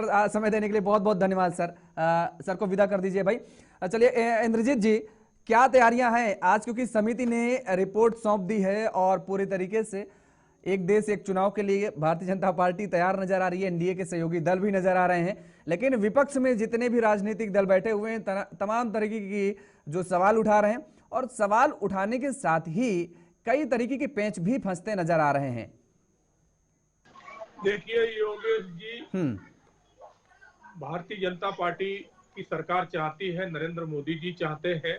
समय देने के लिए बहुत बहुत धन्यवाद सर। सर को विदा कर दीजिए भाई। चलिए इंद्रजीत जी, क्या तैयारियां हैं आज, क्योंकि समिति ने रिपोर्ट सौंप दी है और पूरे तरीके से एक देश एक चुनाव के लिए भारतीय जनता पार्टी तैयार नजर आ रही है, एनडीए के सहयोगी दल भी नजर आ रहे हैं, लेकिन विपक्ष में जितने भी राजनीतिक दल बैठे हुए हैं तमाम तरीके की जो सवाल उठा रहे हैं, और सवाल उठाने के साथ ही कई तरीके के पेंच भी फंसते नजर आ रहे हैं। देखिए योगेश जी, भारतीय जनता पार्टी की सरकार चाहती है, नरेंद्र मोदी जी चाहते हैं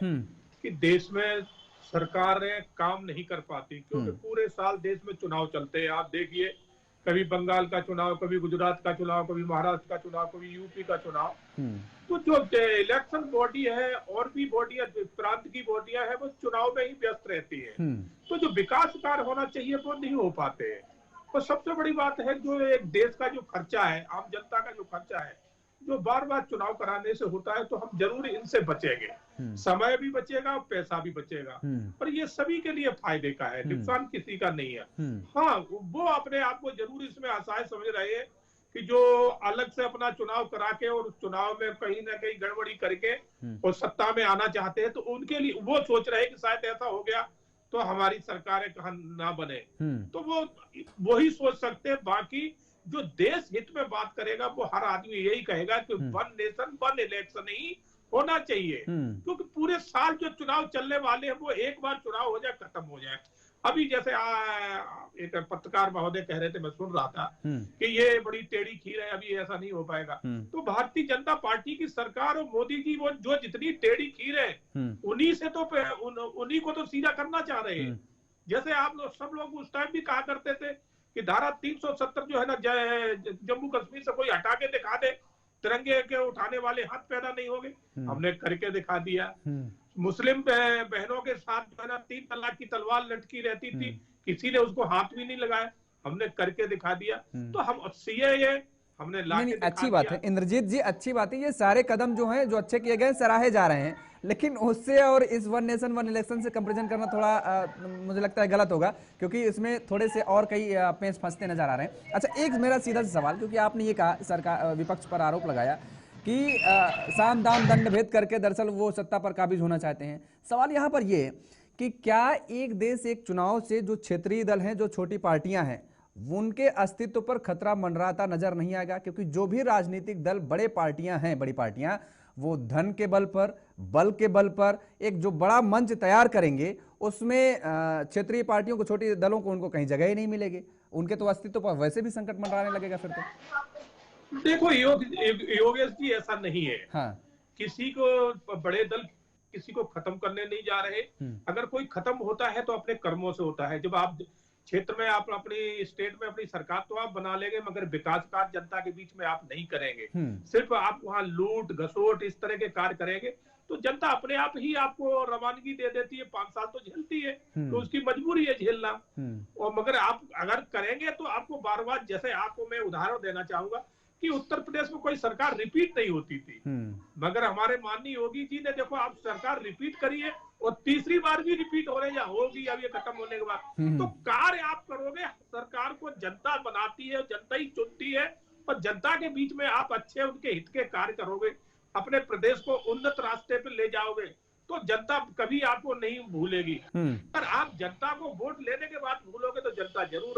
कि देश में सरकारें काम नहीं कर पाती, क्योंकि पूरे साल देश में चुनाव चलते हैं। आप देखिए, कभी बंगाल का चुनाव, कभी गुजरात का चुनाव, कभी महाराष्ट्र का चुनाव, कभी यूपी का चुनाव। तो जो इलेक्शन बॉडी है और भी बॉडियां, प्रांत की बॉडियां है, वो चुनाव में ही व्यस्त रहती है। तो जो विकास कार्य होना चाहिए वो नहीं हो पाते हैं। और सबसे बड़ी बात है, जो एक देश का जो खर्चा है, आम जनता का जो खर्चा है, जो बार बार चुनाव कराने से होता है, तो हम जरूर इनसे बचेंगे। समय भी बचेगा, पैसा भी बचेगा, पर ये सभी के लिए फायदे का है, नुकसान किसी का नहीं है। हाँ, वो अपने आप को जरूर इसमें असहाय समझ रहे हैं कि जो अलग से अपना चुनाव करा के और चुनाव में कहीं ना कहीं गड़बड़ी करके और सत्ता में आना चाहते हैं, तो उनके लिए वो सोच रहे हैं कि शायद ऐसा हो गया तो हमारी सरकारें कहाँ ना बने। तो वो ही सोच सकते हैं। बाकी जो देश हित में बात करेगा, वो हर आदमी यही कहेगा कि वन नेशन वन इलेक्शन ही होना चाहिए, क्योंकि पूरे साल जो चुनाव चलने वाले हैं, वो एक बार चुनाव हो जाए, खत्म हो जाए। अभी जैसे एक पत्रकार महोदय कह रहे थे, मैं सुन रहा था कि ये बड़ी टेढ़ी खीर है, अभी ऐसा नहीं हो पाएगा। तो भारतीय जनता पार्टी की सरकार और मोदी जी, वो जो जितनी टेढ़ी खीर है, उन्हीं से तो उन्हीं को तो सीधा करना चाह रहे हैं। जैसे आप लोग सब लोग उस टाइम भी कहा करते थे कि धारा 370 जो है ना, जम्मू कश्मीर से कोई हटा के दिखा दे, तिरंगे के उठाने वाले हाथ पैदा नहीं होंगे। हमने करके दिखा दिया। मुस्लिम बहनों के साथ जो है ना 3 तलाक की तलवार लटकी रहती थी, किसी ने उसको हाथ भी नहीं लगाया, हमने करके दिखा दिया। तो हम सीएए हमने नहीं, अच्छी बात है इंद्रजीत जी, अच्छी बात है। ये सारे कदम जो हैं, जो अच्छे किए गए, सराहे जा रहे हैं, लेकिन उससे और इस वन नेशन वन इलेक्शन से कंपैरिजन करना थोड़ा मुझे लगता है गलत होगा, क्योंकि इसमें थोड़े से और कई पेंच फंसते नजर आ रहे हैं। अच्छा, एक मेरा सीधा सा सवाल, क्योंकि आपने ये कहा, सरकार विपक्ष पर आरोप लगाया कि साम दाम दंड भेद करके दरअसल वो सत्ता पर काबिज होना चाहते हैं। सवाल यहाँ पर ये कि क्या एक देश एक चुनाव से जो क्षेत्रीय दल हैं, जो छोटी पार्टियां हैं, उनके अस्तित्व पर खतरा मंडराता नजर नहीं आएगा? क्योंकि जो भी राजनीतिक दल बड़े पार्टियां हैं, बड़ी पार्टियां, वो धन के बल पर, बल के बल पर एक जो बड़ा मंच तैयार करेंगे, उसमें क्षेत्रीय पार्टियों को, छोटे दलों को, उनको कहीं जगह ही नहीं मिलेगी। उनके तो अस्तित्व पर वैसे भी संकट मंडराने लगेगा फिर तो। देखो योगेश जी, ऐसा नहीं है। हाँ, किसी को बड़े दल किसी को खत्म करने नहीं जा रहे। अगर कोई खत्म होता है तो अपने कर्मों से होता है। जब आप क्षेत्र में, आप अपनी स्टेट में अपनी सरकार तो आप बना लेंगे, मगर विकास कार्य जनता के बीच में आप नहीं करेंगे। सिर्फ आप वहां लूट घसोट इस तरह के कार्य करेंगे, तो जनता अपने आप ही आपको रवानगी दे देती है। 5 साल तो झेलती है, तो उसकी मजबूरी है झेलना। और मगर आप अगर करेंगे तो आपको बार बार, जैसे आपको मैं उदाहरण देना चाहूंगा कि उत्तर प्रदेश में कोई सरकार रिपीट नहीं होती थी, मगर हमारे माननीय योगी जी ने, देखो आप सरकार रिपीट करी है और तीसरी बार भी रिपीट हो रही है, होगी अब ये खत्म होने के बाद। तो कार्य आप करोगे, सरकार को जनता बनाती है, जनता ही चुनती है, और जनता के बीच में आप अच्छे उनके हित के कार्य करोगे, अपने प्रदेश को उन्नत रास्ते पे ले जाओगे, तो जनता कभी आपको नहीं भूलेगी। पर आप जनता को वोट लेने के बाद भूलोगे तो जनता जरूर